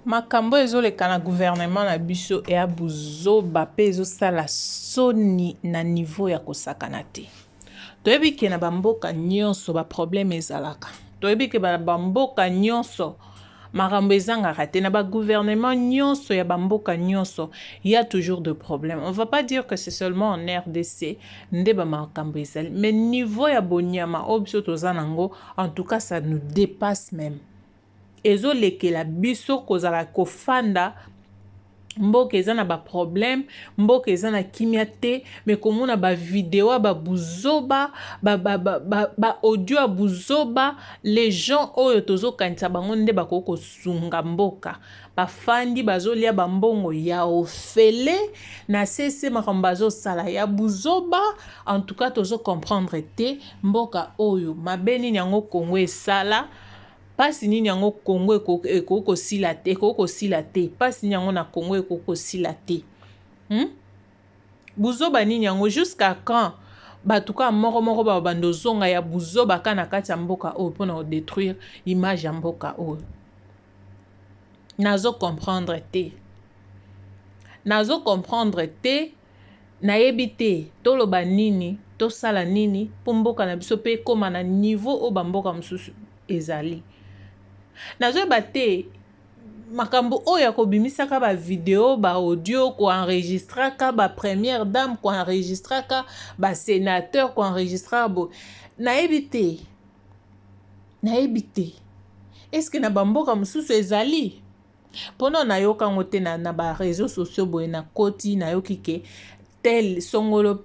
makambo ezoleka na gouvernement na biso eya buzoba mpe ezosala soni na niveau ya kosakana te. Toyebi ke na bamboka nyonso baproblème ezalaka. Toyebi ke bamboka nyonso makambo ezangaka te. Na bagouvernement nyonso ya bamboka nyonso il y a toujours de problèmes. On va pas dire que c'est seulement en RDC nde bamakambo ezali, mais niveau ya bonyama oyo biso toza nango, en tout cas ça nous dépasse même. Ezolekela biso kozala kofanda mboka eza na ba problème, mboka eza na kimia te, mais komona ba vidéo ba buzoba ba audio buzoba, les gens oyo tozo kanisa bango nde bakoko sunga mboka bafandi bazolia bambongo ya ofele na sese makambo bazosala ya buzoba. En tout cas tozo comprendre te mboka oyo mabeni nyango Kongo esala. Pasi nini yango Kongo ekoko sila te, pasi nini yango na Kongo ekoko sila te. Buzoba nini yango jusqu'à quand batuka moko ba bando zonga ya buzoba kana kati ya mboka oyo pona détruire image ya mboka oyo. Nazo comprendre te, nayebi te toloba nini, tosala nini po mboka na biso pe koma na niveau o bamboka mususu ezali. Nazoyeba te makambo oyo akobimisaka ba video ba audio ko enregistraka ba première dame ko enregistraka ba sénateur ko enregistraka bo nayebi te est-ce que na bamboka mususu ezali pono nayoka ngote na ba réseaux sociaux boye na koti nayoki ke tel songolo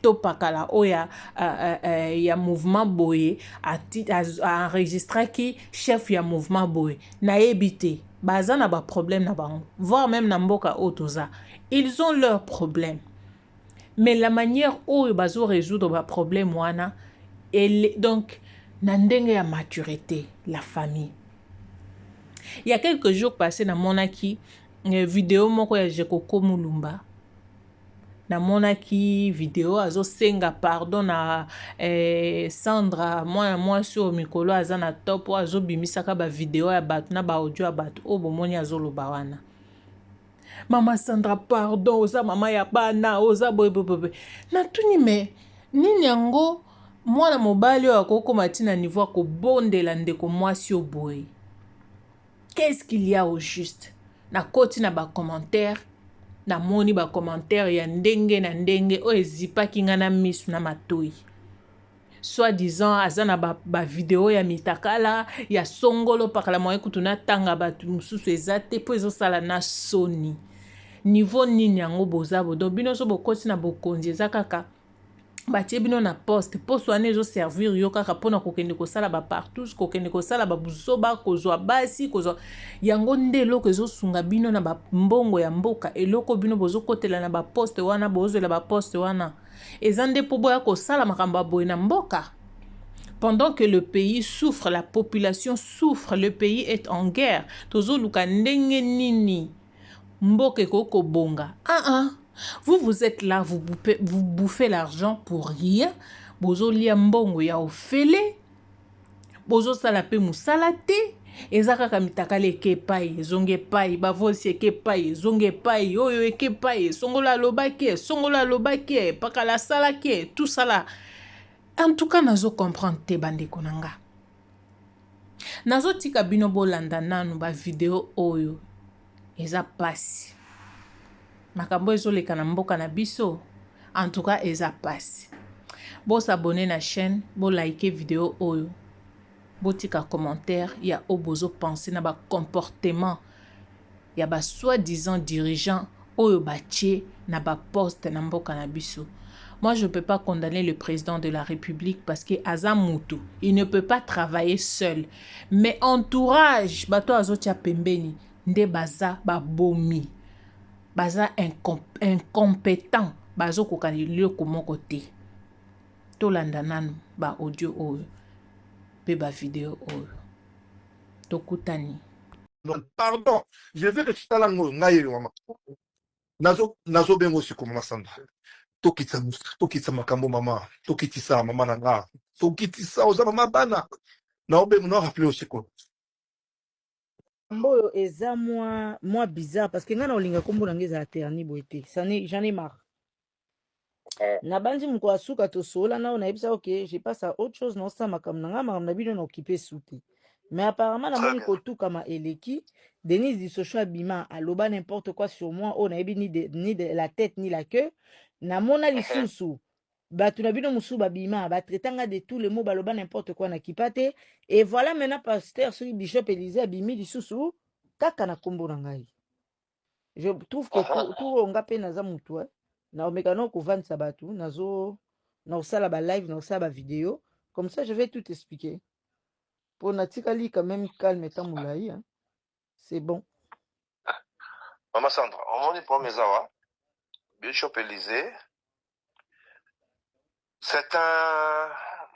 to pakala oya ya mouvement boye a enregistraki chef ya mouvement boye nayebi te baza na ba problème na bango, voire même na mboka otoza ils ont leurs problèmes, mais la manière oyo bazo résoudre ba problème wana donc na ndenge ya maturité la famille. Il y a quelques jours passés na monaki vidéo moko ya Jekoko Mulumba na monaki video azo senga pardon na Sandra moi sur mikolo aza na top azo bimisaka ba video ya batu na ba audio ya batu o bomoni azo loba wana mama Sandra pardon oza mama ya bana oza boy na tuni me nini yango mwana mobali oyo akokoma tina niveau ko bondela ndeko mwasi o boy. Qu'est-ce qu'il y a au juste na koti na ba commentaire na moni ba commentaire ya ndenge na ndenge o ezipaki nga na misu na matoi soit disant azana ba video ya mitakala ya songolo pakala moye kutuna tanga batu mususu ezate po ezosala na soni niveau nini yango boza bodo bino so bokoti na bokonzi ezakaka batie bino na poste wana ezo servir yo kaka pona kokende kosala ba partout kokende kosala ba buzoba kozwa basi kozwa yango nde eloko ezosunga bino na ba mbongo ya mboka eloko bino bozo kotela na ba poste wana bozela ba poste wana ezande po boya kosala makambo boye na mboka. Pendant que le pays souffre, la population souffre, le pays est en guerre, tozo luka ndenge nini mboka koko bonga. Vous êtes là, vous bouffez l'argent pour rien. Bozo lia mbongo ya ofele. Bozo salape musalate. Ezaka kamitakale eke pai, zonge pai, bavosi eke pai, zonge pai, oyo eke pai, songola lobake, pakala salake, tout ça là. En tout cas, nazo comprendre te bande konanga. Nazo tika bino bolanda nanu ba video oyo. Eza pasi. Makambo ezoleka na mboka na biso. En tout cas, eza pasi. Bo s'abonner na chaîne, bo like vidéo oyo. Bo tika commentaire, ya obozo penser na ba comportement. Ya ba soi-disant dirigeant oyo batie na ba poste na mboka na biso. Moi, je ne peux pas condamner le président de la République parce que Azamutu, il ne peut pas travailler seul. Mais entourage, bato azotia pembeni, nde baza babomi. Baza incompétent, bazo kokani liyo komoko te. Tolanda nanu ba audio oyo, pe ba vidéo oyo. Tokutani. Pardon, je veux que tu t'alanges ngaye mama. Nazo bengo sikomo masanda. Tokitsa makambo mama, tokitisa mama nanga. Tokitisa oza mama bana. Na obe muna rappeler aussi quoi. Mboyo eza moi bizarre parce que nga na olinga kombo na ngeza terni boité. J'en ai marre. Na bandi mko asuka to sola na on a ok, j'ai pas ça autre chose non ça makam na nga makam na bino na occupé souté. Mais apparemment na moni ko tout kama eleki Denise di Socho abima aloba n'importe quoi sur moi on a ni de la tête ni la queue na mona lisusu. Batu na bino musu babima ba tretanga de tous les mots baloba n'importe quoi na kipate et voilà maintenant pasteur sur Bishop Élisée abimi lisusu kaka na kombo na ngai. Je trouve que tout onga pe naza mutu na omeka no kuvandisa batu nazo na osala ba live na osala ba vidéo comme ça je vais tout expliquer pour natikali quand même calme étant moulaï hein. C'est bon. Maman Sandra, on est pour mes awa. Bishop Élisée. C'est un...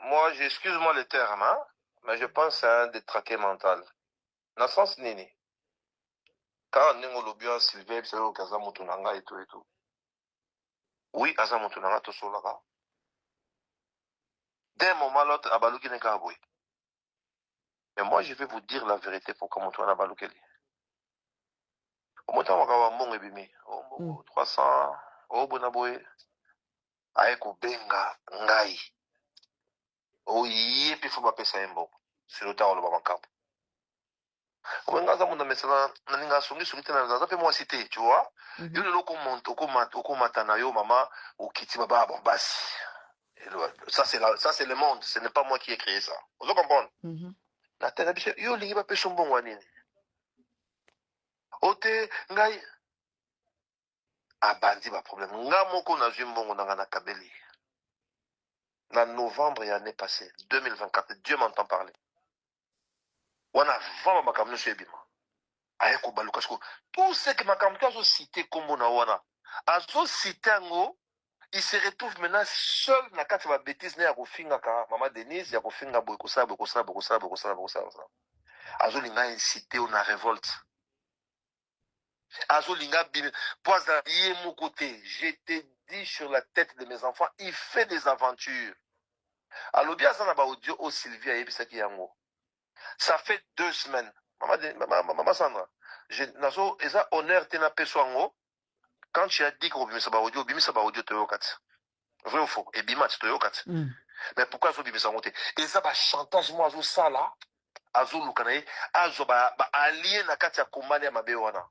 Moi, j'excuse-moi le terme, hein, mais je pense que c'est un détraqué mental. Dans le sens nini. Quand on est au lobby, Sylvain, c'est au Kaza Moutounanga et tout et tout. Oui, Kaza Moutounanga, tout ça là-bas. D'un moment l'autre, Abalouki n'est qu'à aboué. Mais moi, je vais vous dire la vérité pour comment on a Abalouki. Au moins, on va avoir mon ébimi. 300, au Bonaboué. Aeko Benga, Ngai. Oh, yé, puis faut pas payer ça un bon. C'est le temps où le va camp. Au moins, on a mis ça dans l'inga songi, sur l'internet, ça moi citer, tu vois. Yo le loko monte, oko matana yo, maman, ou kiti baba, bon, basi. Ça, c'est le monde. Ce n'est pas moi qui ai créé ça. Vous comprenez? La tête, yo, l'ingi va payer son bon wanine. Ote, Ngai. Abandi, pas problème. Nga moko na zumbongo na kabeli. En novembre, l'année passée, 2024, Dieu m'entend parler. On a vraiment ma caméra sur Ebima. Aïeko Balukasko. Tout ce que ma caméra a cité comme on a wana. Azo cité ngo, il se retrouve maintenant seul na kati ba bêtise na ya kofinga ka maman Denise ya kofinga bokosa. Azo linga incité on a révolte. Azo linga poisa yé mon côté. Je te dis sur la tête de mes enfants, il fait des aventures. Alors bien ça na ba audio au Sylvia yebisaki yango. Ça fait 2 semaines. Maman Sandra, nazo eza honneur tena peswango. Quand tu as dit que bimisa ba audio te yokat. Vrai ou faux? Et bimat te yokat. Mais pourquoi zo bimisa ngote? Eza ba chantage moi azo sala, azo lukanaye, azo ba allié na kati ya komani ya mabe wana.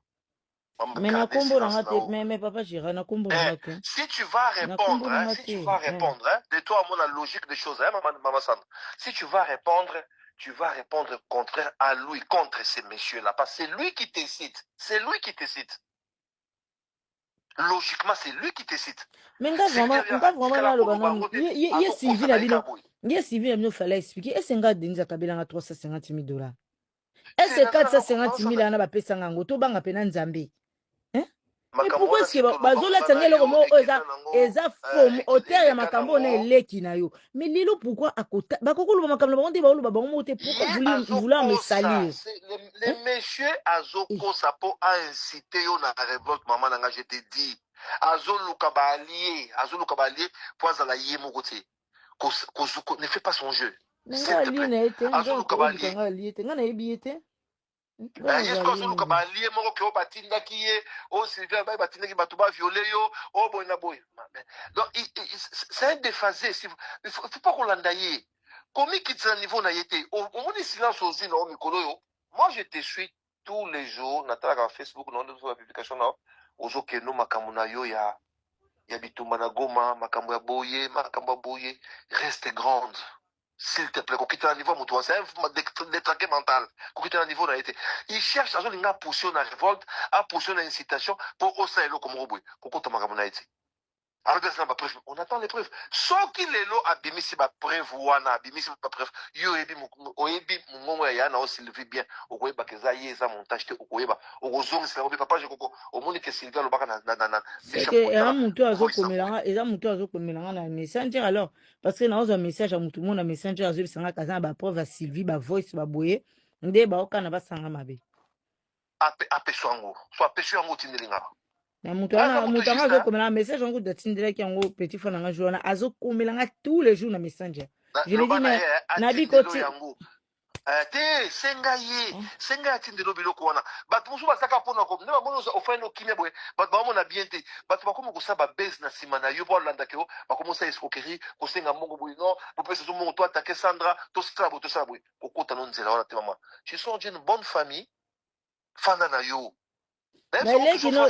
Mais na kombo na ngate, mais papa Jira na kombo na ngate. Si tu vas répondre, de toi à mon la logique des choses, hein, maman Sandra. Si tu vas répondre contraire à lui, contre ces messieurs-là. Parce que c'est lui qui te cite. Logiquement, c'est lui qui te cite. Mais nga vraiment na lo bana. Ye Sylvie la bino. Ye Sylvie la bino fallait expliquer. Est-ce nga Denise Kabila nga $350,000? Est-ce que $450,000 na ba pesa ngango to banga pena Nzambe? Mais pourquoi est-ce que bazola tangelo comme eza faux hôtel ya makambo na eleki na yo? Mais lilo pourquoi akota bakokolo makambo ba onde ba olu ba bongo te pourquoi vouloir me salir? Les messieurs azoko sapo a incité yo na révolte maman nanga je te dis. Azoluka ba allié poza la yé moko te. Ko ne fais pas son jeu. S'il te plaît. Azoluka ba allié. Nga na yebi ete. Yes, parce que nous lié mon que batinda qui est au Sylvain batinda qui batuba violé yo oh boy na boy. Donc c'est un déphasé. Il faut pas qu'on l'endaye. Comment quitte un niveau na yété. On dit silence aussi non mikolo yo. Moi je te suis tous les jours nataka Facebook non de la publication là. Ozo ke no makamuna yo ya bitumba na Goma makambo ya boye reste grande. S'il te plaît, quitter un niveau, c'est un détraqué mental. Quitter un niveau, il cherche à une pousser la révolte, à pousser l'incitation pour oser le comme robot. On attend les preuves. Sauf qu'il est là, abimisi ba preuve wana, abimisi ba preuve. Yo ebi mongo ya na Sylvie bien. Okoye ba keza yeza montage te okoye ba. Ozongi sila obi papa je koko. Omoni ke Sylvie lo baka na. C'est que un mutu azo komelanga, eza mutu azo komelanga na messenger alors parce que na ozo message à mutu mon na messenger azo bisanga kaza ba preuve à Sylvie ba voice ba boye. Nde ba okana ba sanga mabe. Apeswango. So apeswango tindelinga. Na mutu anga azo komelanga message ngo de tindela ki ngo petit phone nga joana azo komelanga tous les jours na messenger. Je lui dis mais na bi koti te senga ye senga ya tindelo biloko wana bato mosusu bazaka mpona ko nde bamoni ofani okimia boye bato bamona bien te bato bakomi kosala babase na nsima na yo mpo alandaka yo bakomi osala escroquerie kosenga mbongo boye non bopesa zo mbongo to atake Sandra tosala boye kokota no nzela wana te mama tu sors d'une bonne famille fanda na yo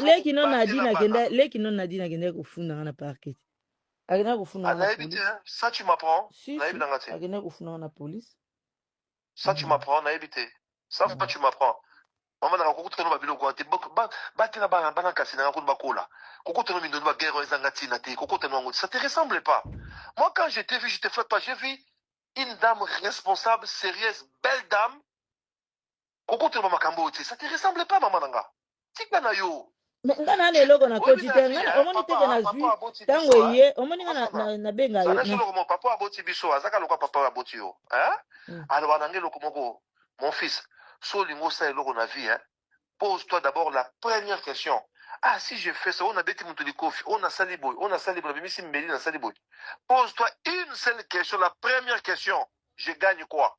leki no Nadine akende kofunda nga na parquet akende kofunda nga na nayebi te police ça tu m'apprends si nayebi nanga te akende kofunda nga na police ça tu m'apprends nayebi te ça tu m'apprends mama nanga kokutana babiloko wana te batela bana kasi nanga kuna bakola kokutana mindono bagere ezanga ntina te kokutana yango ça te ressemble pas. Moi quand je t'ai vu je te fais pas j'ai vu une dame responsable sérieuse belle dame kokutana bamakambo te ça te ressemble pas mama nanga tika na yo nga na eloko na koti te nga omoni teke na zwi ntango eye omoni nga na benga yo na papa aboti biso azaka lokwa papa aboti yo aloba nange eloko moko mon fils so olingo osala eloko na vie pose-toi d'abord la première question. Ah, si je fais ça, on a bêti mon kofi, on a saliboy, on a saliboy, on a saliboy. Pose-toi une seule question, la première question. Je gagne quoi?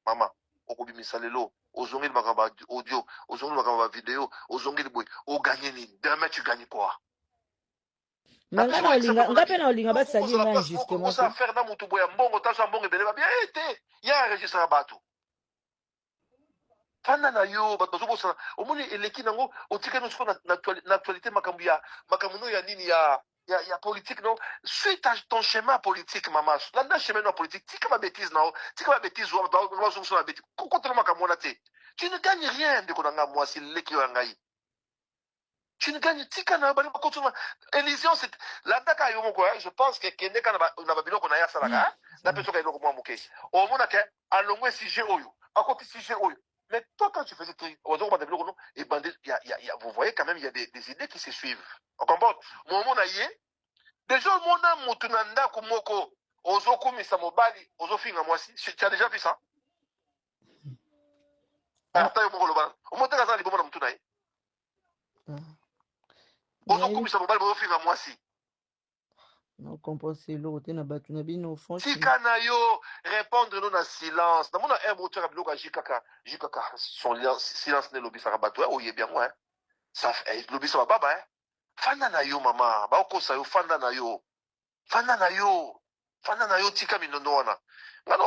Maman, okobimi salelo, ozongi le makamba audio, ozongi le makamba vidéo, ozongi le boy, o gagné ni. Demain, tu gagnes quoi? nga pe na olinga basali nga injustement. Ça faire na mutu boya mbongo, taso mbongo beleba bien été. Ya enregistré à bateau. Fanda na yo bato bazobosana omoni eleki nango otikani siko na actualité makambo no ya nini ya politique non suite à ton schéma politique mama landa chemin no politique tika ba bêtise nao tika ba bêtise wa bazo na bêtise kokotela makambo na te tu ne gagnes rien de konanga moi si leki yo ngai tu ne gagnes tika na bali bakotuma élision c'est landa ka yo moko je pense que kende kana na babiloko na ya salaka na peso ka eloko mwa moke omona ke alongwe sujet oyo akoti sujet oyo. Mais toi, quand tu faisais vous voyez quand même, il y a des idées qui se suivent. On comprend? Mon monde aïe, déjà, mon âme, mon tunanda, kumoko, ozo kumi samobali, ozo finga moi si. Tu as déjà vu ça? Attends, mon goloban. Au moins, tu as les bonnes moutunaï. Ozo kumi samobali, ozo finga moi si. Non, compenser l'autre, na batu na bino, franchement. Tika na yo, répondre non na silence. Na mona un moteur abilo ka jikaka, son silence ne lobi sarabato, oh bien moi. Ça fait lobi sa baba Fanda na yo mama, ba okosa yo fanda na yo. Fanda na yo tika minono wana. Ngana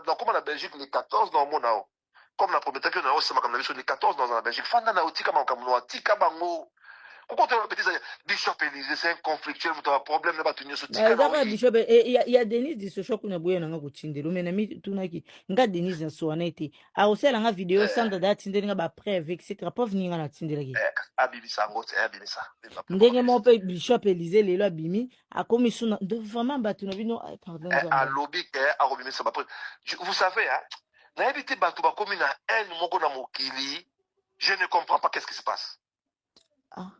na comme na Belgique les 14 dans mon nao. Comme la première que na o sema comme les 14 dans la Belgique. Fanda na yo tika makamuno, tika bango. Bishop Elysée, c'est un conflictuel, vous avez un problème, là, tu n'as Bishop, il y a Denise de ce choc, on a bouillé dans un coaching, mais n'a mis tout n'a qui, n'a Denise dans son été. A aussi la vidéo sans de date, n'a pas prêt avec, etc. Pas venir à la tinde là. Abimisa, Abimisa. Ndenge mon père Bishop Elysée, les lois bimi, a commis son, de vraiment battu, n'a vu non, pardon. À lobby, à Robimisa, vous savez, hein, n'a évité battu, bah, comme une haine, mon mokili, je ne comprends pas qu'est-ce qui se passe.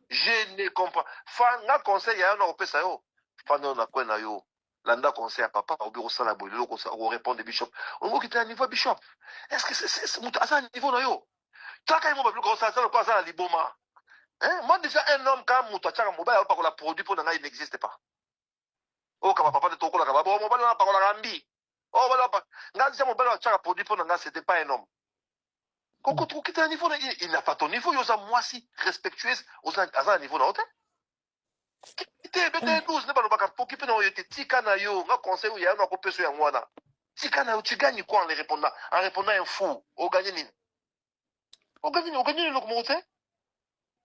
Je ne comprends. Fanga conseil ya na opesa yo. Fanga na kwena yo. Landa conseil à papa au bureau sala boy loko sa au répondre bishop. On qui était à niveau bishop. Est-ce que c'est mutu à niveau na yo? Taka mo ba plus ça quoi ça liboma. Hein? Moi déjà un homme quand mutu tchaka mobile pas ko la produit pour nga il n'existe pas. Oh kama papa de toko la kaba mobile na pas ko la rambi. Oh voilà pas. Nga déjà mobile tchaka produit pour nga c'était pas un homme. Koko tu quitte un niveau, il n'a pas ton niveau, il y a moi si respectueuse, il y a un niveau dans l'hôtel. Quitte, bête 12, n'est pas le bac pour qui peut nous être tika na yo, un conseil où il y a un peu sur un mois là. Tika na yo, tu gagnes quoi en répondant un fou, au gagner ni. Au gagner le comment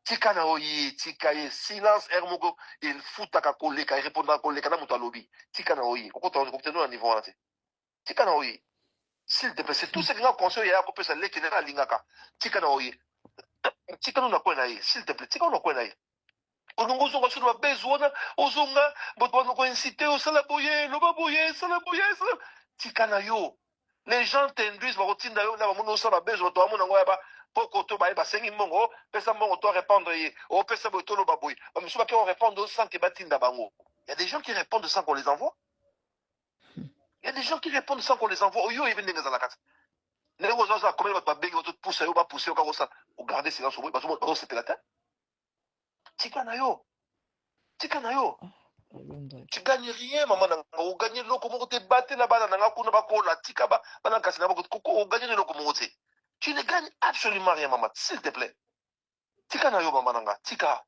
tika na yo, tika ye, silence, ermogo, il fout ta kakole, il répond à collègue, kana muta lobby. Tika na yo, au contraire, on continue à niveau là. Tika na yo. S'il te plaît, c'est tout ce que nous conseillons, il y a un peu de l'équipe à l'ingaka. Tika na oye. Tika no na kwena ye. S'il te plaît, tika no kwena ye. Onongo zonga sur ma besoin, ozonga, boto no ko inciter au salaboye, no baboye, salaboye. Tika na yo. Les gens t'induisent, ba rotinda yo na mono sa ba besoin to amona ngoya ba poko to ba ba sengi mongo, pesa mongo to répondre ye. O pesa boto no baboye. Ba musu ba ki on répondre sans que batinda bango. Il y a des gens qui répondent sans qu'on les envoie. Il y a des gens qui répondent sans qu'on les envoie. Oyo even denga za kata. Ne vous avez combien de bagues votre pousse au bas pousser au carrosse ou garder silence au bruit parce que c'était la tête. Tika na yo. Tu gagnes rien, maman. Tu gagnes le comment tu battes la balle, tu ne gagnes absolument rien, maman. S'il te plaît. Tika na yo, maman. Tika.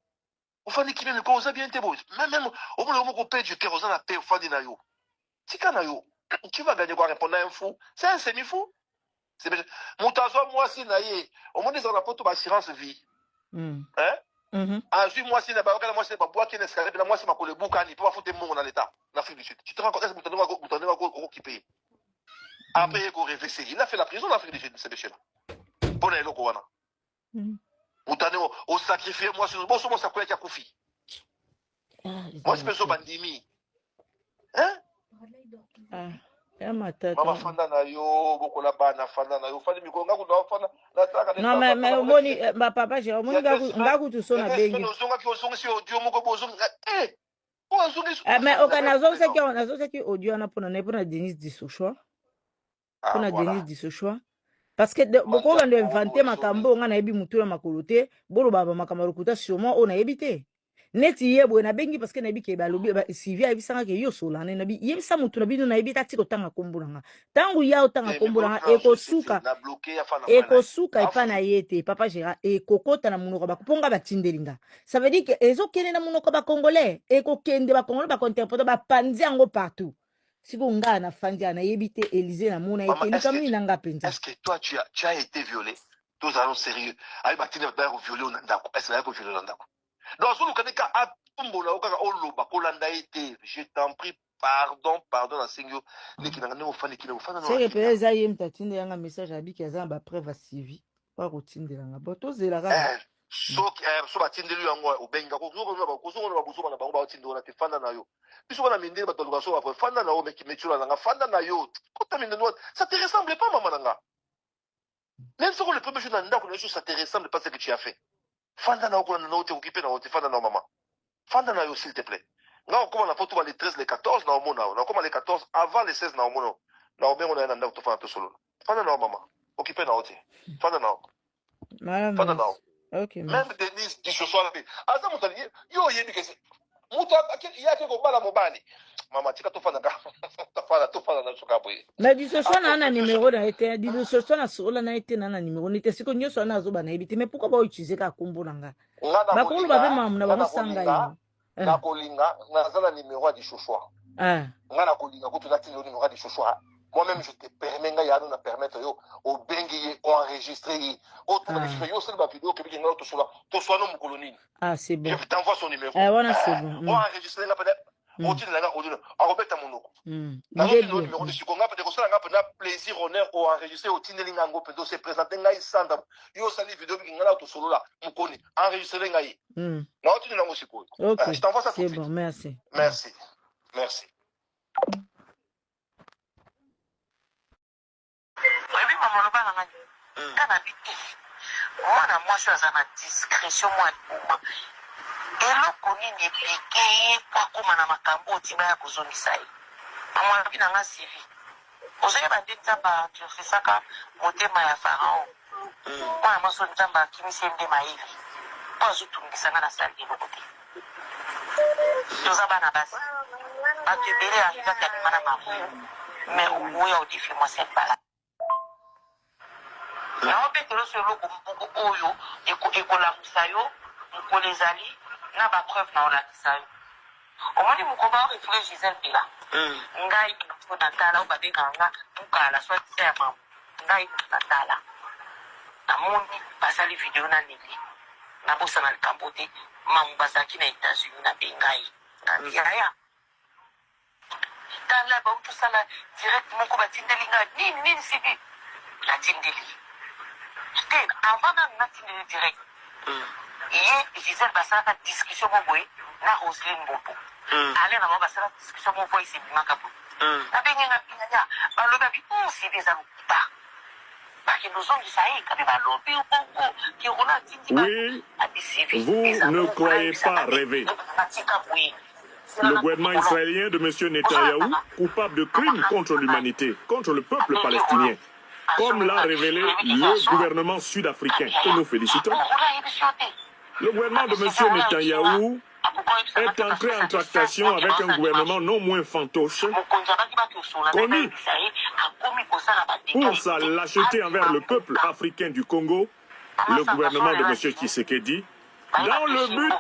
On fait qui même quand on bien tes beaux. Même au moins on peut du cœur, on a paix au fadi na yo. Tika na yo. Tu vas gagner quoi répondre à un fou? C'est un semi-fou. C'est bien. Moutazo, moi, si naïe. Au moins, ils ont la porte d'assurance vie. Hein? Ah, je moi, si n'a pas moi, c'est pas bois qui n'est pas moi, c'est ma collègue Boukani, pour foutre mon dans l'État, l'Afrique du Sud. Tu te rends compte, est-ce que vous qui paye? Après, il réfléchir. Il a fait la prison, l'Afrique du Sud, c'est monsieur là. Pour les locaux, au sacrifier, moi, sur le bon, ça peut être à Koufi. Moi, je peux être bandimi. Hein? Mama fanda na yo boko la bana fanda na yo fanda mi ko ngaku do fanda la taka non mais omoni ba papa je omoni ngaku tu sona bengi no zonga ki ozonga si audio moko bozonga o azongi mais okana zonga ki audio na pona Denise Dissochoa pona Denise Dissochoa parce que boko ba ndo inventer makambo nga na yebi mutu na makolo te bolo baba makambo lokuta sûrement on a yebité neti yebo na bengi parce que na bike ba lobi ba Sylvia ebisanga ke yo solane na bi yebisa mutu na bino na yebita tiko tanga kombulanga tangu ya otanga kombulanga ekosuka epa na yete papa Gérard ekokota na munoko ba kuponga ba tindelinga ça veut dire que ezokene na munoko ba congolais ekokende ba congolais ba contemporain ba panzi yango partout siko nga na fandia na yebite Élysée na mona eteli kamini na nga penza. Est-ce que toi tu as été violé? Tous allons sérieux avec ba tindelinga ba violé au ndako est-ce que ba violé au ndako? Donc, je t'en prie, pardon, Seigneur. C'est que peut-être ça y est, t'attends un message à Biki, ça va preuve à suivi. Pas routine de la boto, c'est la rame. So batinde lui en au benga ko na babuzo na bango ba tindo na tefanda na yo. Biso na minde ba toluka so ba fanda na o meki metula na fanda na yo. Kota minde no, ça te ressemble pas maman nanga. Même si le premier jour na ndako na ça te ressemble pas ce que tu as fait. Fanda na okona na ote occupé na ote fanda na maman. Fanda na yo s'il te plaît. Nga okoma na photo les 13 les 14 na omona. Na okoma les 14 avant les 16 na omona. Na obengo na ndako to fanda to solo. Fanda na maman. Occupé na ote. Fanda na. Fanda na. OK. Même Denise dit ce soir asa mutali yo yebi kesi. Mutu yake ko bala mobali. Mama tika to fanda to fanda na soka boye. Mais dit ce soir na numéro na été dit ce soir na sola na été na numéro n'était siko nyoso na zo bana ebité mais pourquoi pas utiliser ka kombo nanga. Ba kulu ba be mamu na ba sanga yo. Na kolinga na zala numéro di chochoa. Nga na kolinga ko tuna tilo numéro di chochoa. Moi-même je te permets nga ya na permettre yo au bengi o enregistrer o to na yo seul ba vidéo que bi nga to sola no mukoloni. Ah c'est bon. Je t'envoie son numéro. Voilà c'est bon. On enregistrer nga peut-être on dit là on dit arobeta monoko. Na no numéro de sikonga peut-être ça nga peut plaisir honneur au enregistrer au tinelinga ngo peut se présenter nga isanda yo sali vidéo bi nga to solo là mukoni enregistrer nga yi. Na on dit na ngo siko. Je t'envoie ça tout de suite. C'est bon, merci. Merci. Merci. Oui, maman, le bas dans la vie. Moi, je suis à ma discrétion, moi, et le connu n'est piqué, pas comme un amakambo, tu vas à Kouzonisai. Maman, la vie n'a pas suivi. Vous avez dit ça, tu fais ça quand monter ma pharaon. Moi, je suis en qui me sert de ma vie. Pas du tout, mais ça n'a pas salle de l'autre côté. Nous avons la base. Pas de bébé à la tête, madame. Mais où est-ce que moi, c'est pas là? Na opetelo solo ko oyo ekolamusa yo mukolezali na ba preuve na olakisa yo omoni mukoba refule Gisèle Pila ngai na tala obabenga nga tukala soit c'est maman ngai na tala amoni basali vidéo na nili na bosa na kambote mamu basaki na États-Unis na bengai na yaya tala ba utusala direct moko batindeli nga nini sibi la tindeli. Avant de mettre direct, hier, Gisèle Bassara discussion pour vous, na Roselyne Bobo. Allez, na Bassara discussion pour vous ici, Makapo. La baignade, le gabi, c'est des amis. Oui, vous ne croyez pas rêver. Le gouvernement israélien de M. Netanyahou, coupable de crimes contre l'humanité, contre le peuple palestinien, comme l'a révélé le gouvernement sud-africain, que nous félicitons. Le gouvernement de M. Netanyahou est entré en tractation avec un gouvernement non moins fantoche, connu pour sa lâcheté envers le peuple africain du Congo, le gouvernement de M. Tshisekedi, dans le but,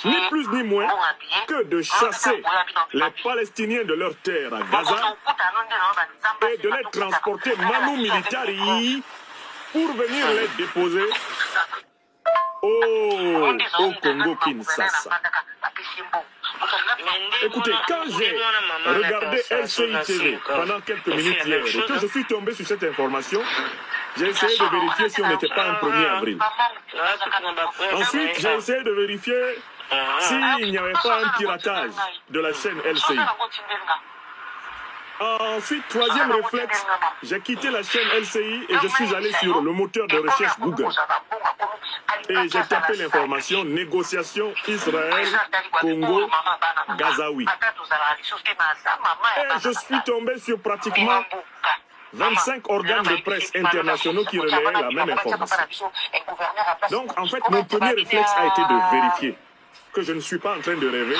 ni plus ni moins, que de chasser les Palestiniens de leur terre à Gaza et de les transporter manu militari pour venir les déposer au Congo-Kinshasa. Écoutez, quand j'ai regardé LCI TV pendant quelques minutes hier et que je suis tombé sur cette information, j'ai essayé de vérifier si on n'était pas un 1er avril. Ensuite, j'ai essayé de vérifier s'il n'y avait pas un piratage de la chaîne LCI. Ensuite, troisième réflexe, j'ai quitté la chaîne LCI et je suis allé sur le moteur de recherche Google. Et j'ai tapé l'information négociation Israël-Congo Gazaoui. Et je suis tombé sur pratiquement 25 organes de presse internationaux qui relayaient la même information. Donc, en fait, mon premier réflexe a été de vérifier que je ne suis pas en train de rêver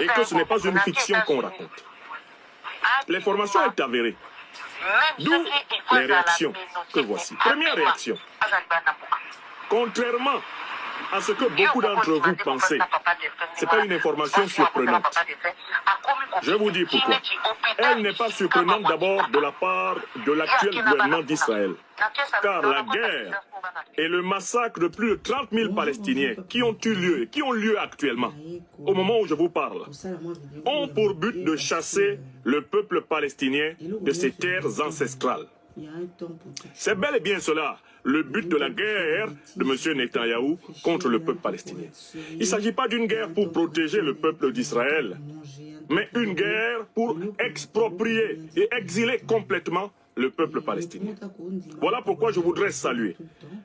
et que ce n'est pas une fiction qu'on raconte. L'information est avérée. D'où les réactions que voici. Première réaction. Contrairement à ce que beaucoup d'entre vous pensez, ce n'est pas une information surprenante. Je vais vous dire pourquoi. Elle n'est pas surprenante d'abord de la part de l'actuel gouvernement d'Israël. Car la guerre et le massacre de plus de 30 000 Palestiniens qui ont eu lieu et qui ont lieu actuellement, au moment où je vous parle, ont pour but de chasser le peuple palestinien de ses terres ancestrales. C'est bel et bien cela, le but de la guerre de M. Netanyahou contre le peuple palestinien. Il ne s'agit pas d'une guerre pour protéger le peuple d'Israël, mais une guerre pour exproprier et exiler complètement le peuple palestinien. Voilà pourquoi je voudrais saluer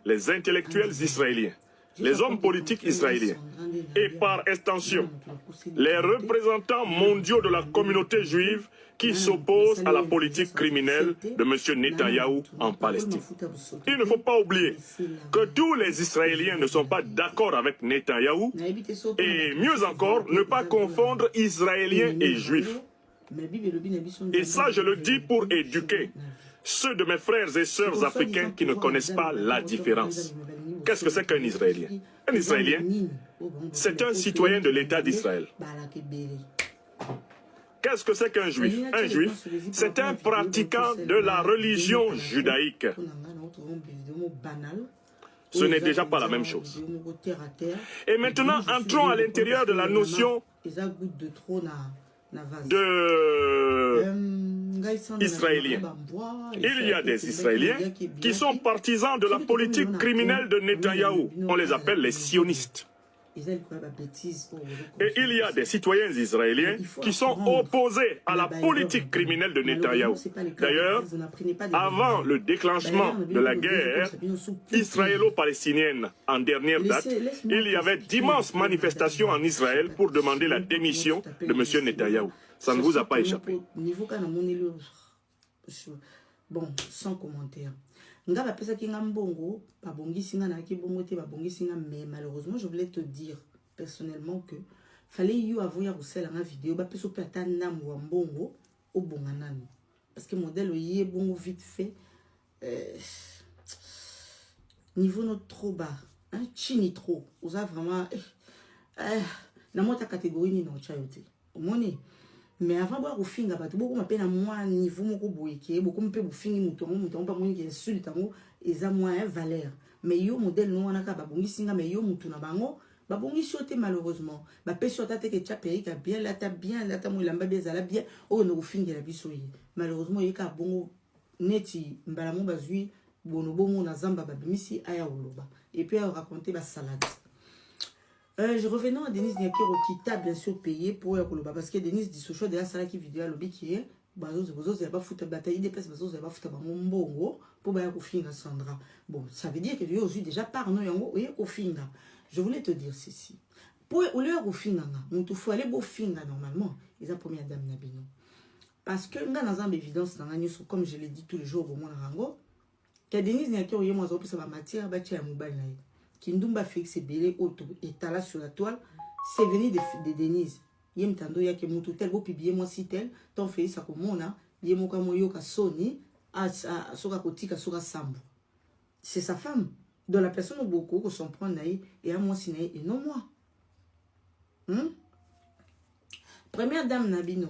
les intellectuels israéliens, les hommes politiques israéliens et par extension les représentants mondiaux de la communauté juive qui s'opposent à la politique criminelle de M. Netanyahou en Palestine. Il ne faut pas oublier que tous les Israéliens ne sont pas d'accord avec Netanyahou et mieux encore, ne pas confondre Israéliens et Juifs. Et ça, je le dis pour éduquer ceux de mes frères et sœurs africains qui ne connaissent pas la différence. Qu'est-ce que c'est qu'un Israélien? Un Israélien, c'est un citoyen de l'État d'Israël. Qu'est-ce que c'est qu'un juif? Un juif, c'est un pratiquant de la religion judaïque. Ce n'est déjà pas la même chose. Et maintenant, entrons à l'intérieur de la notion d'Israéliens. Il y a des Israéliens qui sont partisans de la politique criminelle de Netanyahou. On les appelle les sionistes. Et il y a des citoyens israéliens qui sont opposés à la politique criminelle de Netanyahou. D'ailleurs, avant le déclenchement de la guerre israélo-palestinienne en dernière date, il y avait d'immenses manifestations en Israël pour demander la démission de M. Netanyahou. Ça ne vous a pas échappé. Bon, sans commentaire. Nga bapesa ki nga mbongo babongisi nga na ki bongo te babongisi nga, mais malheureusement je voulais te dire personnellement que fallait you avoir kusela nga vidéo bapesa pe ata namu wa mbongo obonga nani parce que modèle yé bongo vite fait niveau not trop bas hein, chini trop oza vraiment na mota catégorie ni no chayote omoni. Mais avant de finir, beaucoup m'appellent à moi niveau moko boyeke, beaucoup me peuvent finir mouton pas moi qui insulte tango et à moi un valeur. Mais yo modèle non on a ka babongi singa mais yo mouton na bango babongi sote malheureusement. Ba peso tata ke chaperi ka bien la ta bien la ta mo lamba bezala bien o no finir la biso yi. Malheureusement yi ka bongo neti mbala mo bazui bonobo mo na zamba babimisi aya oloba. Et puis à raconter ba salade. Je revenons à Denise Nyakero qui t'a bien sûr payé pour Yakoloba parce que Denise dit ce choix de la salle qui vidéo à l'objet qui est bazo il pas foutre bataille des places bazo il va foutre bongo pour ba Yakofinga Sandra. Bon, ça veut dire que lui aussi déjà par non yango Yakofinga. Je voulais te dire ceci. Pour le Yakofinga, on faut aller beau finga normalement, ils a première dame Nabino. Parce que dans un évidence dans la news comme je l'ai dit tous les jours au monde rango, que Denise Nyakero yemo zo pour sa matière ba tia mobile na. Kindumba Félix Belé auto et là sur la toile c'est venu de Denise. Yem tando ya ke mutu tel, bo publier moi si tel, ton fait ça comme on a, yemo ka moyo ka soni, a soka kotika soka sambo. C'est sa femme. Donc la personne au beaucoup que son prend naï et à moi si et non moi. Première dame Nabino.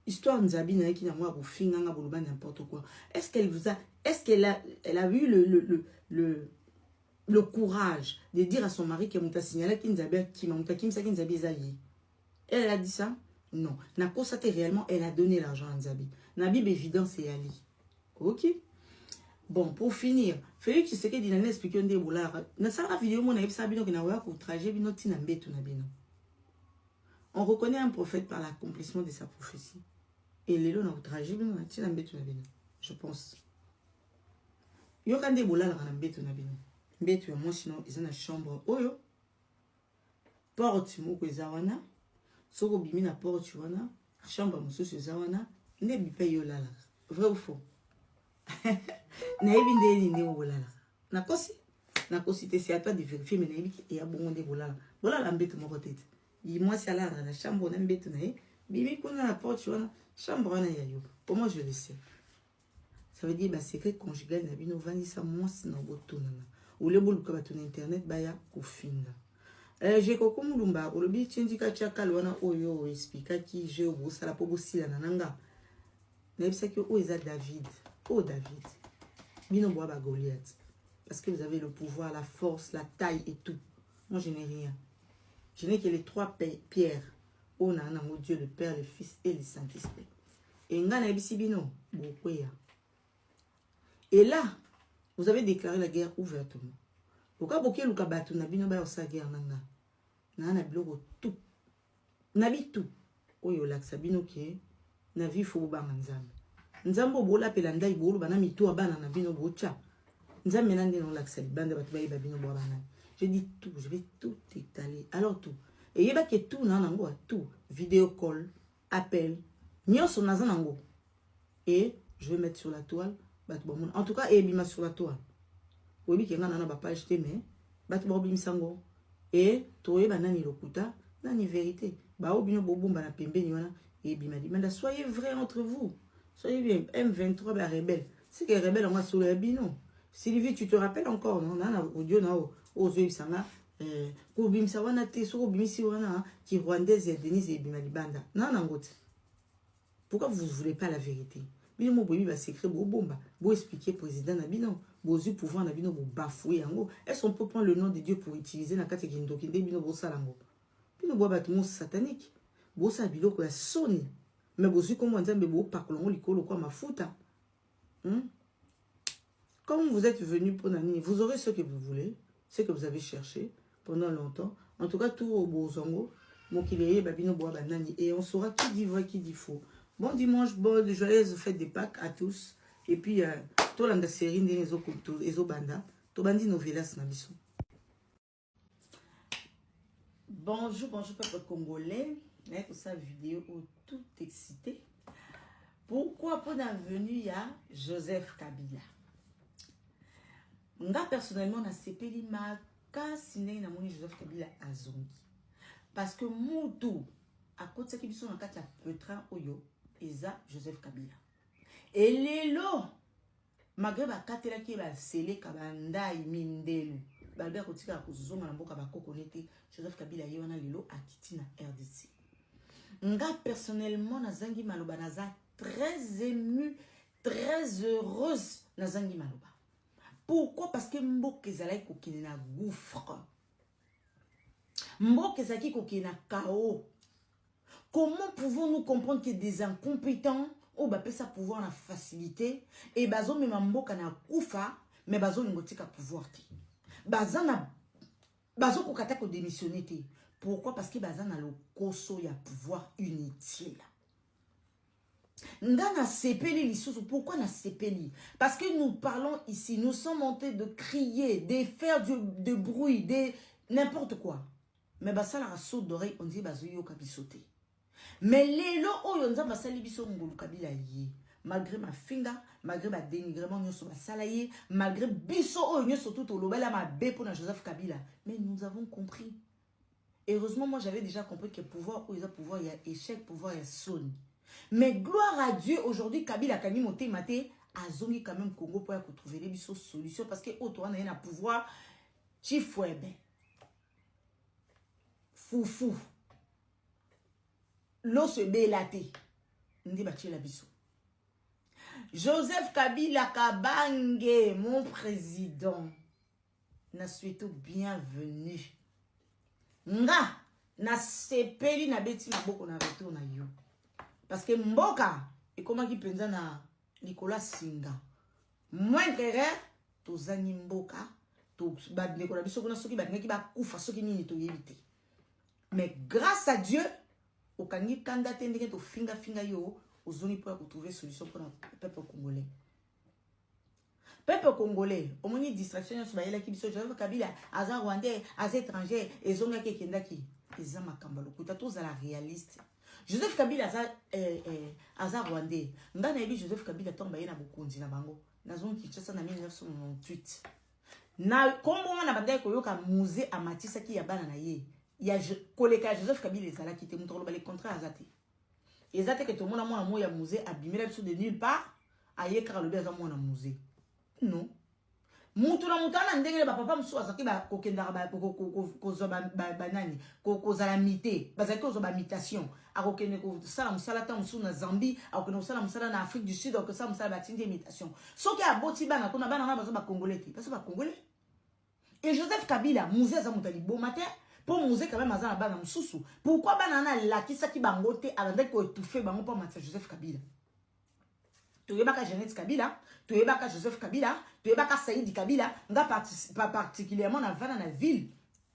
Histoire Nzabi naï qui n'a moi pour finir n'importe quoi. Est-ce qu'elle vous a, est-ce qu'elle a eu le courage de dire à son mari qu'elle m'a signalé qu'il Nzabi qui m'a monté qui Nzabi zaïe. Elle a dit ça? Non. N'a constaté réellement, elle a donné l'argent à Nzabi. Nabi évidence et Ali. Ok. Bon, pour finir, Félix Tshisekedi dit expliqué un déboulard. Dans sa vidéo, mon avis, Sabino qui n'a pas pour trajet, bino tinambe tout nabino. On reconnaît un prophète par l'accomplissement de sa prophétie. Et les lots n'a trajet, bino tinambe tout nabino. Je pense. Yo kan déboulard la nambe tout nabino. Mbetu moi sinon ils ont une chambre. Oyo. Porte moko ezawana. Soko bimi na porte wana. Chambre mususu ezawana. Ne bipe yo lala. Vrai ou faux? Naïbi ndé ni bolala. Nakosi te c'est à toi de vérifier mais naïbi et a bon ndé bolala. Bolala mbete moko tete. Yi moi si ala na chambre na mbete na ye. Bimi kuna na porte wana chambre wana ya yo. Pour moi je le sais. Ça veut dire bah secret conjugal na bino vani sa moi na botuna. Ou le boluka ba ton internet baya kofinga. J'ai koko mulumba olobi tindika chaka lwana oyo explica ki je obo sala po bosila nananga. Naïbi sa ki o eza David. Oh David, bino bois ba Goliath. Parce que vous avez le pouvoir, la force, la taille et tout. Moi je n'ai rien. Je n'ai que les trois pierres. Oh nana, mon Dieu, le Père, le Fils et le Saint-Esprit. Et ngana ebisi bino, bokwea. Et là, vous avez déclaré la guerre ouvertement. Pourquoi boké luka batu na bino ba osa guerre nanga? Nana biloko tout. Nabi tout. Oyo laksa bino ki na vi fo ba manzambe. Nzambo bola pelanda ibolo bana mitu abana na bino bocha. Nzambe nande non laksa banda batu ba bino bo bana. Je dis tout, je vais tout étaler. Alors tout. Et yeba ke tout na nango tout, vidéo call, appel, nyonso naza nango. Et je vais mettre sur la toile batu ba en tout cas et bima sur la toile. Obi ke ngana na ba page te mais batu ba bim sango. Et toye banani lokuta nani vérité. Ba obino bobumba na pembeni wana et bima dimanda soyez vrais entre vous. Soyez bien, M23 bah, rebelle. C'est que rebelle, on va sur le bino. Sylvie, tu te rappelles encore, non? Nana, audio, non, aux yeux, ça m'a. Koubim, ça va, naté, so, koubim, si, wana, qui rwandaise, et Denise, et Bimalibanda. Non, non, pourquoi vous ne voulez pas la vérité? Bino, mon bébé va s'écrire, bon, bomba. Bon, expliquer, président, Nabino. Bon, yeux, pouvoir, Nabino, bon, bafouer, en gros. Est-ce qu'on peut prendre le nom de Dieu pour utiliser la carte qui est donc, Bino, bon, salango? Bino, bon, bâtiment satanique. Bon, ça, bilo, quoi, sonné. Mais vous comment on dit quoi mafuta. Comme vous êtes venu pour Nani, vous aurez ce que vous voulez, ce que vous avez cherché pendant longtemps. En tout cas, tout au bozongo, et on saura qui dit vrai, qui dit faux. Bon dimanche, bon joyeuse fête des Pâques à tous. Et puis, tout la série des banda, tout bandi novelas na biso. Bonjour, bonjour peuple congolais. Avec sa vidéo où tout excité. Pourquoi pour la venue à Joseph Kabila? Moi personnellement na sepeli ma kasine na moni Joseph Kabila azongi. Parce que mutu à côté qui sont en quatre la petran oyo eza Joseph Kabila. Et lelo malgré ba katela ki ba sele kabanda imindelu. Balbert kotika kozoma na mboka ba kokonete Joseph Kabila yona lelo akiti na RDC. Nga personnellement nazangi maloba naza très émue, très heureuse nazangi maloba. Pourquoi? Parce que mboka ezalaki kokende na gouffre. Mboka ezalaki kokende na chaos. Comment pouvons-nous comprendre que des incompétents ou ba pesa pouvoir na facilité et bazo mema mboka na kufa mais bazo lingotika pouvoir ti. Bazo kokata ko démissionner ti. Pourquoi? Parce que bazan a le koso ya pouvoir inutile. Nga na sepeli lisusu. Pourquoi na sepeli? Parce que nous parlons ici, nous sommes en train de crier, de faire de bruit, de n'importe quoi. Mais basa la saute d'oreille, on dit bazo yo kabisote. Mais les lots oyo nza basali biso ngolu kabila yi. Malgré ma finga, malgré ma dénigrement nyoso basalaye, malgré biso oyo nyoso tout au lobela ma bé pour na Joseph Kabila. Mais nous avons compris. Heureusement, moi, j'avais déjà compris que pouvoir, où il y a pouvoir, il y a échec, pouvoir, il y a sonne. Mais gloire à Dieu, aujourd'hui, Kabila Kani Moté Maté a zongi quand même Congo pour trouver des solutions parce que autour on a un pouvoir chifouebe foufou l'eau se bélaté ndi bâti la biso. Joseph Kabila Kabange, mon président, na souhaité bienvenue. Nga na sepeli na beti na boko na retour na yo. Parce que mboka et comment qui penza na Nicolas Singa. Moins intérêt to zani mboka to bad Nicolas biso kuna soki bad ki ba kufa soki nini to yebite. Mais grâce à Dieu au kangi kanda tendeke to finga yo ozoni pour trouver solution pour le peuple congolais. Peuple congolais, au moins distraction sur la qui biso Joseph Kabila, aza rwandais, aza étranger, et zonga ke kendaki. Eza makamba lokuta tous à la réaliste. Joseph Kabila aza rwandais. Ndana yebi Joseph Kabila tomba yena bokonzi na bango. Na zone Kinshasa na 1998. Na kombo na bandai koyoka musée amatisa ki ya bana na ye. Ya koleka Joseph Kabila ezala ki te mutolo ba les contrats azate. Ezate que tout le monde a mon amour ya musée abimela biso de nulle part. Aye car le bien za mon musée. Non. Mutuna mutana ndengele ba papa musu azaki ba kokenda ba kozo ba nani kozala mité bazaki kozo ba mitation akokende ko sala musala ta musu na Zambie akokende ko sala musala na Afrique du Sud ko sala musala ba tindi imitation soki aboti bana kuna bana na bazo ba congolais parce ba congolais et Joseph Kabila musée za mutali bon matin pour musée quand même azana bana mususu pourquoi bana na lakisa ki bangote alanda ko étouffer bango pour Mathieu Joseph Kabila. Toyebaka Jeannette Kabila, Toyebaka Joseph Kabila, Toyebaka Saïdi Kabila, nga particulièrement na vana na ville.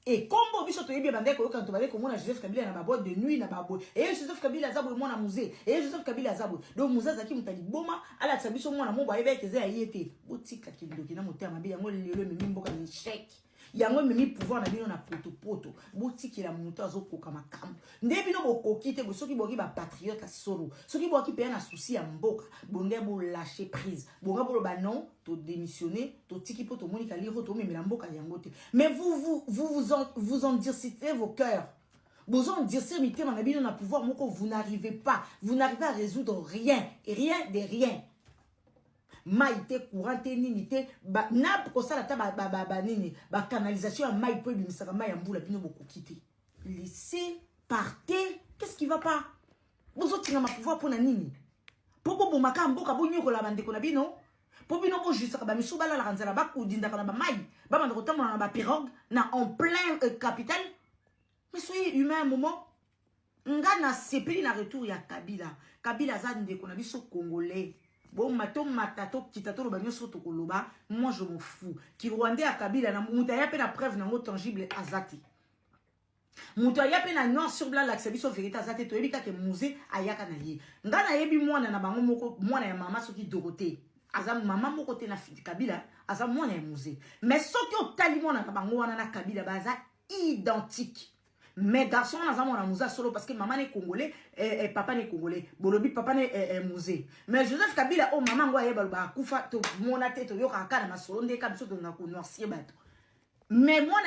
Et comme biso toyebi bande ko quand tobale ko mona Joseph Kabila na ba boîte de nuit na ba boîte. Et Joseph Kabila zabo mona musée. Et Joseph Kabila zabo. Donc musée zaki mutali boma ala tsabiso mona mo ba yebe keze ayete. Botika kindoki na motema bi yango lelo memi mboka ni chèque. Yango memi pouvoir na bino na poto botiki la moto azokoka makambo ndebi no bokoki te soki boki ba patriote solo soki boki pe na souci ya mboka bonge bo lâcher prise bonga bo ba non to démissionner to tiki poto monika liro to memela mboka yango te mais vous endurcissez vos cœurs vous endurcissez mitema na bino na pouvoir moko vous n'arrivez à résoudre rien et rien de rien. Maïté courant nini ba na ko sala ta ba nini ba canalisation maï po bimisaka maï ambula bino boko kité laissez partez qu'est-ce qui va pas bozo tinga ma pouvoir pour na nini popo bo maka mboka bo nyoko la bande ko na bino po bino bo juste ka ba misu bala la ranzala ba ko dinda kana ba maï ba bande ko tamona na ba pirogue na en plein capitale mais soyez humain un moment nga na sepeli na retour ya Kabila za ndeko na biso congolais. Bon, mato matato kitato lo banyo soto koloba, moi je m'en fous. Ki Rwandais a Kabila na muta ya pe na preuve na ngo tangible azati. Muta ya pe na noir sur blanc la biso vérité azati to yebika ke musée ayaka na ye. Ngana yebi mwana na bango moko mwana ya mama soki Dorothée. Azam mama moko te na Kabila, azam mwana ya musée. Mais soki otali mwana na bango wana na Kabila baza identique. Mais garçon na zamo na musée solo parce que maman est congolais et papa est congolais. Bolobi papa est musée. Mais Joseph Kabila o maman ngo ayeba ba kufa to mona te to yoka kana masolo nde ka biso to na ko noircier bato. Mais moi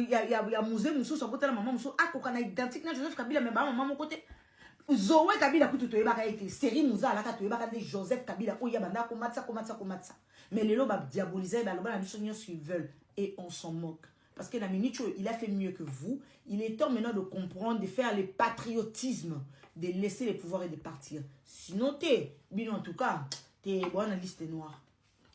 ya musée musu so kotela maman musu akoka na identique na Joseph Kabila mais ba maman moko te. Zoé Kabila kutu to yebaka ete série musée alaka to yebaka de Joseph Kabila o yabanda ko matsa. Mais les loba diaboliser ba loba na biso nyonso ils veulent et on s'en moque. Parce que Naminicho, il a fait mieux que vous. Il est temps maintenant de comprendre, de faire le patriotisme, de laisser les pouvoirs et de partir. Sinon, bien en tout cas, t'es bon dans la liste noire.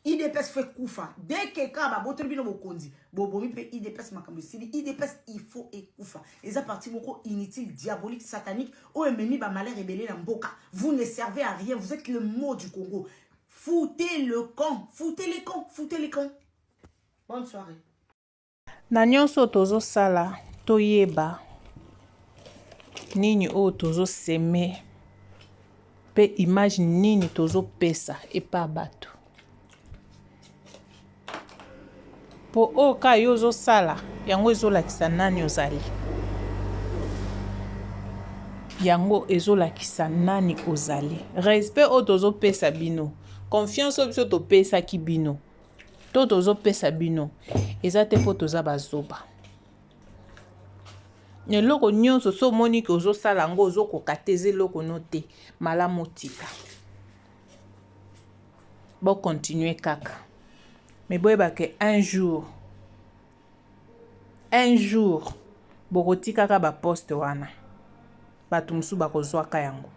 IDPS fait koufa. Dès que Kaba, botre bino bokondi, bobomi pe IDPS makambosili, IDPS il faut et koufa. Les partis beaucoup inutiles, diaboliques, sataniques, ou ennemi ba malheur rébellé dans Mboka. Vous ne servez à rien, vous êtes le mot du Congo. Foutez le camp, foutez les camps. Bonne soirée. Na nyonso tozo sala toyeba nini o tozo seme pe image nini tozo pesa epa bato po o ka yozo sala yango ezolakisa nani ozali yango ezolakisa nani ozali respect o tozo pesa bino confiance o biso to pesa ki bino to tozo pesa bino eza te po toza bazoba eloko nyonso so omoni ke ozosala yango ozokoka te eza eloko no te malamu tika bokontinue kaka me boyeba ke un jour bokotikaka baposte wana bato mosusu bakozwaka yango